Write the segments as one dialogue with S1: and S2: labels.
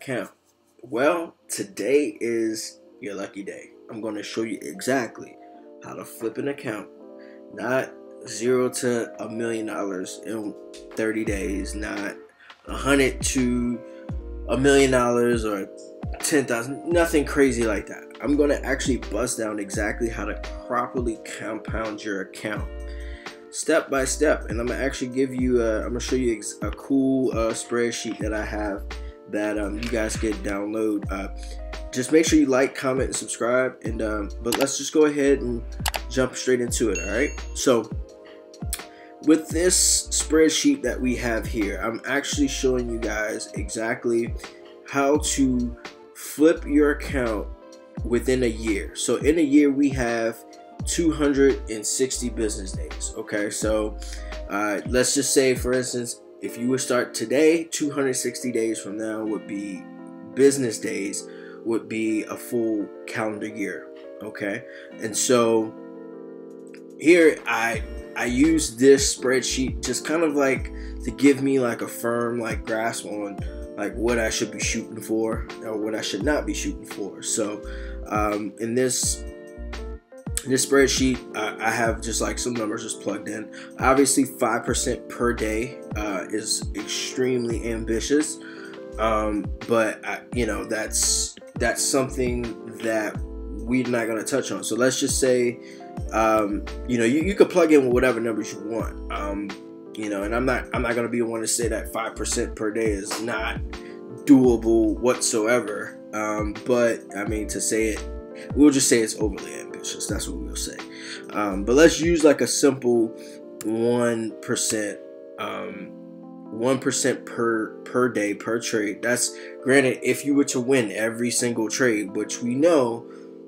S1: account? Well, today is your lucky day. I'm going to show you exactly how to flip an account. Not $0 to $1 million in 30 days, not $100 to $1 million or 10,000, nothing crazy like that. I'm going to actually bust down exactly how to properly compound your account step by step, and I'm gonna actually give you I'm gonna show you a cool spreadsheet that I have that you guys can download. Just make sure you like, comment, and subscribe, and but let's just go ahead and jump straight into it. All right, so with this spreadsheet that we have here, I'm actually showing you guys exactly how to flip your account within a year. So in a year we have 260 business days. Okay, so let's just say, for instance, if you would start today, 260 days from now would be business days, would be a full calendar year. Okay, and so here I use this spreadsheet just kind of like to give me like a firm grasp on like what I should be shooting for or what I should not be shooting for. So in this spreadsheet, I have just like some numbers just plugged in. Obviously 5% per day is extremely ambitious, but you know, that's something that we're not going to touch on. So let's just say you know, you could plug in whatever numbers you want, you know, and I'm not going to be the one to say that 5% per day is not doable whatsoever, but I mean, to say it, we'll just say it's overly ambitious. That's what we'll say. But let's use like a simple 1%, 1% per day per trade. That's granted if you were to win every single trade, which we know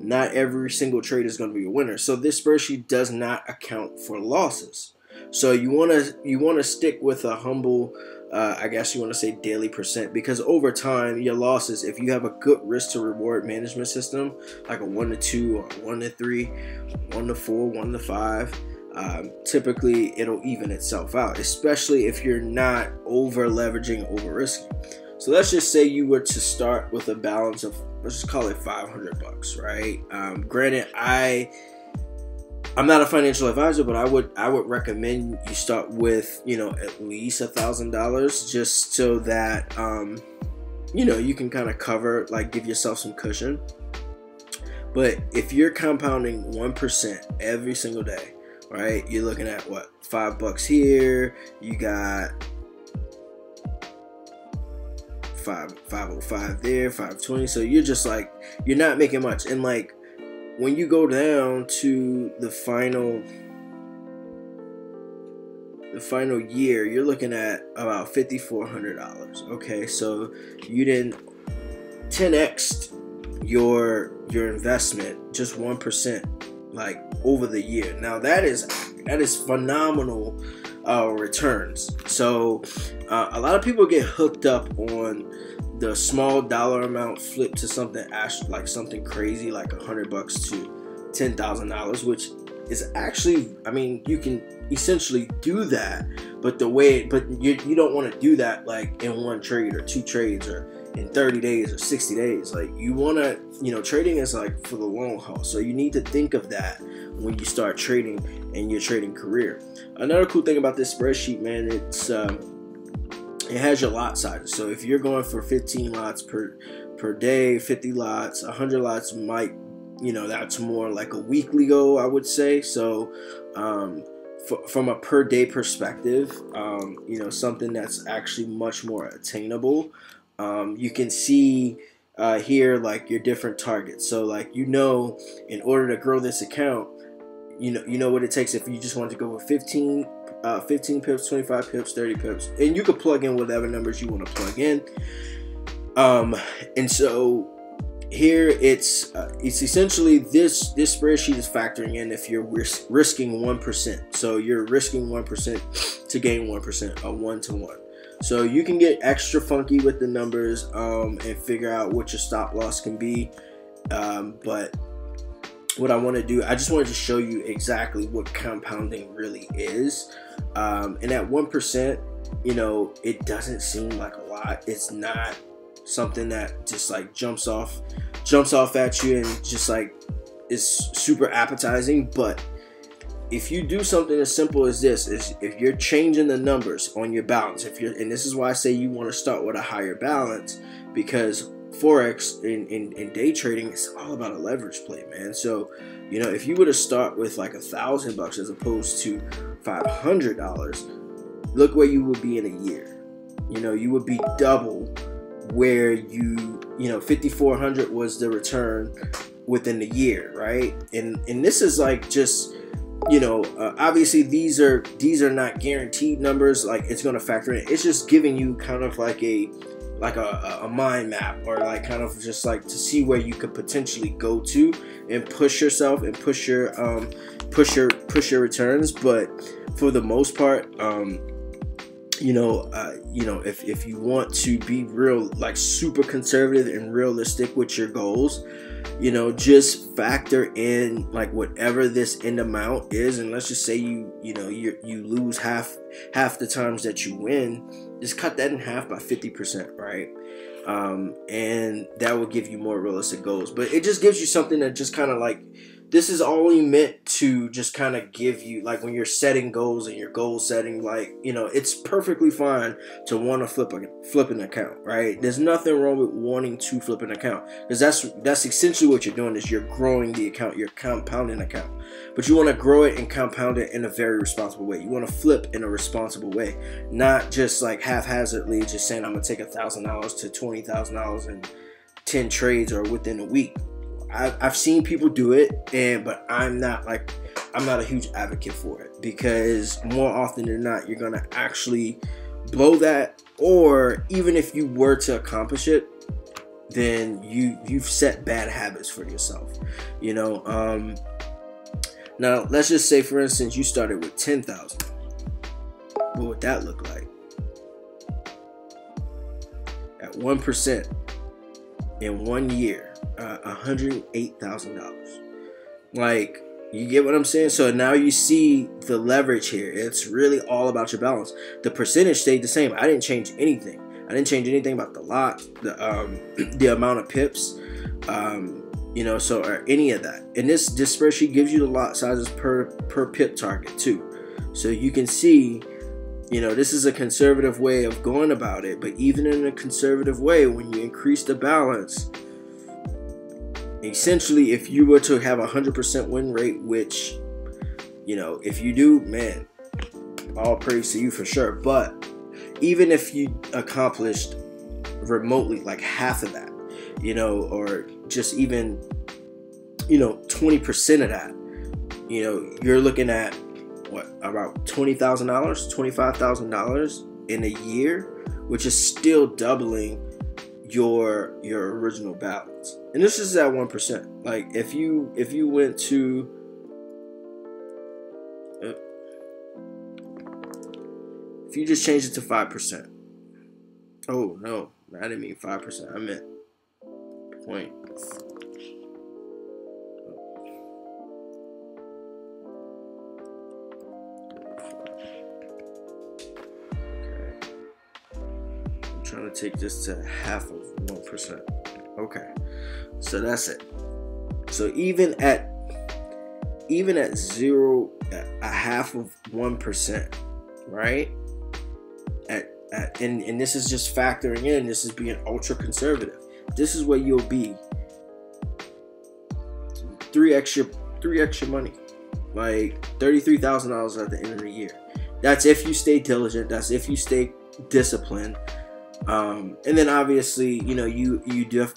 S1: not every single trade is going to be a winner. So this spreadsheet does not account for losses. So you want to stick with a humble, I guess you want to say daily percent, because over time your losses, if you have a good risk to reward management system like a 1 to 2 or 1 to 3, 1 to 4, 1 to 5, typically it'll even itself out, especially if you're not over leveraging, over risking. So let's just say you were to start with a balance of, let's just call it $500, right? Granted, I'm not a financial advisor, but I would recommend you start with, you know, at least $1,000, just so that you know, you can kind of cover, like, give yourself some cushion. But if you're compounding 1% every single day, right, you're looking at what, $5 here, you got 505 there, 520. So you're just like, you're not making much. And like, when you go down to the final year, you're looking at about $5,400. Okay, so you didn't 10x your investment, just 1%, like over the year. Now that is phenomenal returns. So a lot of people get hooked up on the small dollar amount flip to something like something crazy like $100 to $10,000, which is actually, I mean, you can essentially do that, but you don't want to do that like in one trade or two trades or in 30 days or 60 days. Like, you want to, you know, trading is like for the long haul. So you need to think of that when you start trading in your trading career. Another cool thing about this spreadsheet, man, it has your lot sizes. So if you're going for 15 lots per day, 50 lots, 100 lots might, you know, that's more like a weekly goal, I would say. So from a per day perspective, you know, something that's actually much more attainable. You can see here like your different targets. So like, you know, in order to grow this account, you know what it takes. If you just want to go with 15 pips, 25 pips, 30 pips, and you could plug in whatever numbers you want to plug in. And so here it's essentially this spreadsheet is factoring in if you're risking 1%. So you're risking 1% to gain 1%, a 1-to-1. So you can get extra funky with the numbers and figure out what your stop loss can be. But what I want to do, I just wanted to show you exactly what compounding really is. And at 1%, you know, it doesn't seem like a lot. It's not something that just like jumps off at you and just like is super appetizing. But if you do something as simple as this, is if you're changing the numbers on your balance, and this is why I say you want to start with a higher balance, because Forex in day trading, it's all about a leverage play, man. So, you know, if you were to start with like $1,000 as opposed to $500, look where you would be in a year. You know, you would be double where you know, 5,400 was the return within the year, right? And this is like just, you know, obviously these are not guaranteed numbers. Like, it's going to factor in. It's just giving you kind of like a mind map, or like kind of just like to see where you could potentially go to and push yourself and push your returns. But for the most part, you know, if you want to be real, like super conservative and realistic with your goals, you know, just factor in like whatever this end amount is, and let's just say you lose half the times that you win, just cut that in half by 50%, right? And that will give you more realistic goals. But it just gives you something that just kind of like, this is only meant to just kind of give you, like, when you're setting goals and your goal setting, like, you know, it's perfectly fine to want to flip an account, right? There's nothing wrong with wanting to flip an account, because that's essentially what you're doing, is you're growing the account, you're compounding account. But you want to grow it and compound it in a very responsible way. You want to flip in a responsible way, not just like haphazardly just saying I'm gonna take $1,000 to $20,000 in 10 trades or within a week. I've seen people do it, but I'm not a huge advocate for it, because more often than not, you're gonna actually blow that, or even if you were to accomplish it, then you've set bad habits for yourself, you know. Now let's just say, for instance, you started with 10,000. What would that look like? At 1% in 1 year, $108,000. Like, you get what I'm saying? So now you see the leverage here. It's really all about your balance. The percentage stayed the same. I didn't change anything. I didn't change anything about the lot, the amount of pips, you know, so, or any of that. And this spreadsheet gives you the lot sizes per pip target too. So you can see, you know, this is a conservative way of going about it. But even in a conservative way, when you increase the balance, essentially, if you were to have 100% win rate, which, you know, if you do, man, all praise to you for sure. But even if you accomplished remotely like half of that, you know, or just even, you know, 20% of that, you know, you're looking at what, about $20,000, $25,000 in a year, which is still doubling your original balance. And this is at 1%. Like, if you went to if you just changed it to 5%. Oh no, I didn't mean 5%. I meant point. Trying to take this to half of 1%. Okay, so that's it. So even at zero, a half of 1%, right? And this is just factoring in. This is being ultra conservative. This is where you'll be. Three extra money, like $33,000 at the end of the year. That's if you stay diligent. That's if you stay disciplined. And then obviously, you know, you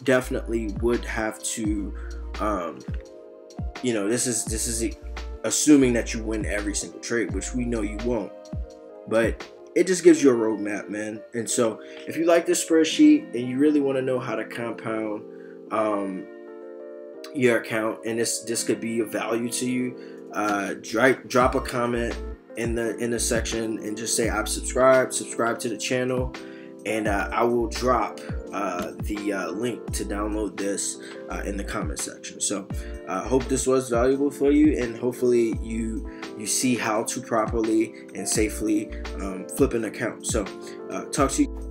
S1: definitely would have to, you know, this is assuming that you win every single trade, which we know you won't, but it just gives you a roadmap, man. And so if you like this spreadsheet and you really want to know how to compound, your account, and this could be of value to you, drop a comment in the section and just say I've subscribe to the channel. And I will drop the link to download this in the comment section. So hope this was valuable for you, and hopefully you see how to properly and safely flip an account. So talk to you.